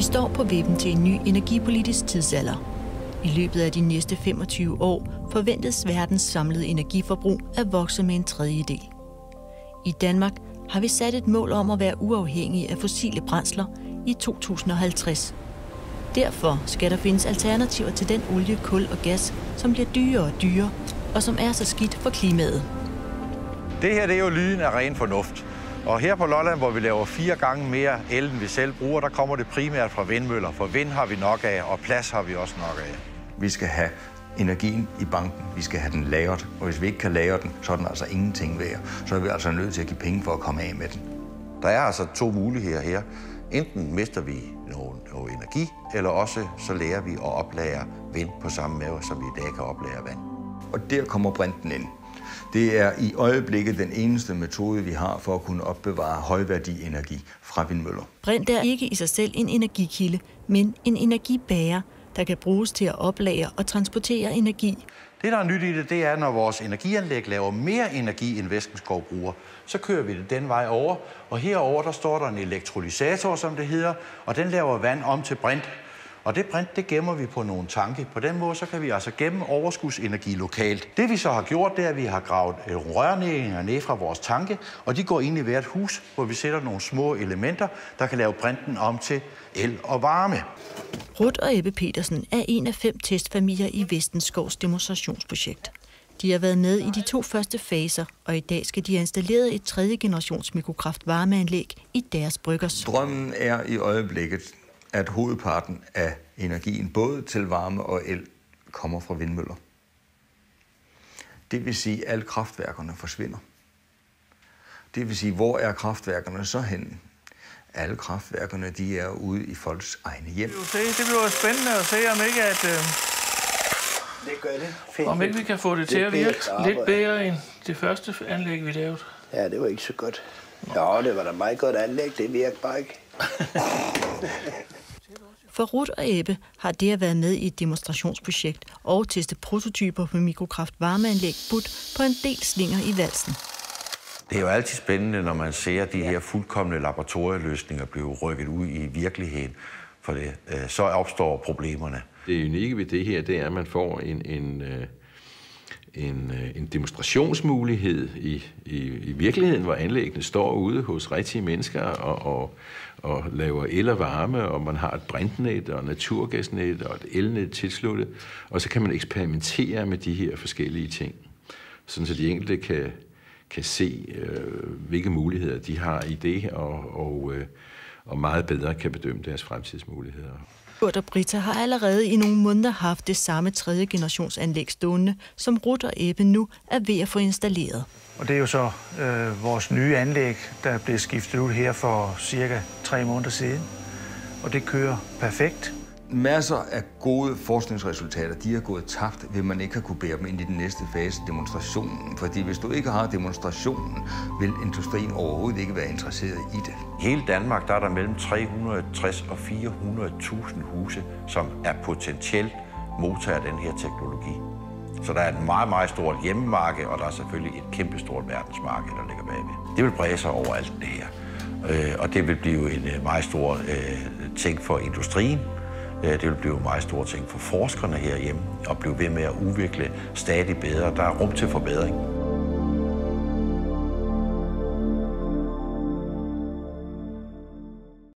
Vi står på vippen til en ny energipolitisk tidsalder. I løbet af de næste 25 år forventes verdens samlede energiforbrug at vokse med en tredjedel. I Danmark har vi sat et mål om at være uafhængige af fossile brændsler i 2050. Derfor skal der findes alternativer til den olie, kul og gas, som bliver dyrere og dyrere, og som er så skidt for klimaet. Det her det er jo lyden af ren fornuft. Og her på Lolland, hvor vi laver 4 gange mere el, end vi selv bruger, der kommer det primært fra vindmøller. For vind har vi nok af, og plads har vi også nok af. Vi skal have energien i banken, vi skal have den lagret, og hvis vi ikke kan lagre den, så er den altså ingenting værd. Så er vi altså nødt til at give penge for at komme af med den. Der er altså 2 muligheder her. Enten mister vi noget energi, eller også så lærer vi at oplagre vind på samme måde, som vi i dag kan oplagre vand. Og der kommer brinten ind. Det er i øjeblikket den eneste metode, vi har for at kunne opbevare højværdig energi fra vindmøller. Brint er ikke i sig selv en energikilde, men en energibærer, der kan bruges til at oplagre og transportere energi. Det, der er nyt i det, det er, når vores energianlæg laver mere energi, end Væskenskov bruger, så kører vi det den vej over. Og herover der står der en elektrolysator, som det hedder, og den laver vand om til brint. Og det brint, det gemmer vi på nogle tanke. På den måde, så kan vi altså gemme overskudsenergi lokalt. Det vi så har gjort, det er, at vi har gravet rørledninger ned fra vores tanke, og de går ind i hvert hus, hvor vi sætter nogle små elementer, der kan lave brinten om til el og varme. Ruth og Ebbe Petersen er en af 5 testfamilier i Vestenskovs demonstrationsprojekt. De har været med i de 2 første faser, og i dag skal de have installeret et 3. generations mikrokraft-varmeanlæg i deres bryggers. Drømmen er i øjeblikket, at hovedparten af energien, både til varme og el, kommer fra vindmøller. Det vil sige, at alle kraftværkerne forsvinder. Det vil sige, hvor er kraftværkerne så henne? Alle kraftværkerne, de er ude i folks egne hjem. Det bliver spændende at se, om ikke at det gør det. Fedt. Om ikke vi kan få det til at virke lidt bedre end det første anlæg, vi lavede. Ja, det var ikke så godt. Ja, det var da meget godt anlæg. Det virker bare ikke. For Ruth og Ebbe har det at være med i et demonstrationsprojekt og teste prototyper på mikrokraft-varmeanlæg budt på en del slinger i valsen. Det er jo altid spændende, når man ser de her fuldkomne laboratorieløsninger blive rykket ud i virkeligheden, for det, så opstår problemerne. Det unikke ved det her, det er, at man får en demonstrationsmulighed i virkeligheden, hvor anlæggene står ude hos rigtige mennesker og laver el og varme, og man har et brintnet og naturgasnet og et elnet tilsluttet, og så kan man eksperimentere med de her forskellige ting, sådan så de enkelte kan se, hvilke muligheder de har i det, og meget bedre kan bedømme deres fremtidsmuligheder. Kurt og Britta har allerede i nogle måneder haft det samme 3. generationsanlæg stående, som Ruth og Ebbe nu er ved at få installeret. Og det er jo så vores nye anlæg, der blev skiftet ud her for cirka 3 måneder siden. Og det kører perfekt. Masser af gode forskningsresultater, de er gået tabt, ved man ikke har kunne bære dem ind i den næste fase, demonstrationen. Fordi hvis du ikke har demonstrationen, vil industrien overhovedet ikke være interesseret i det. I hele Danmark der er der mellem 360 og 400.000 huse, som er potentielt modtager af den her teknologi. Så der er et meget, meget stort hjemmemarked, og der er selvfølgelig et kæmpestort verdensmarked, der ligger bagved. Det vil brede sig over alt det her. Og det vil blive en meget stor ting for industrien. Det vil blive en meget stor ting for forskerne herhjemme, og blive ved med at udvikle stadig bedre. Der er rum til forbedring.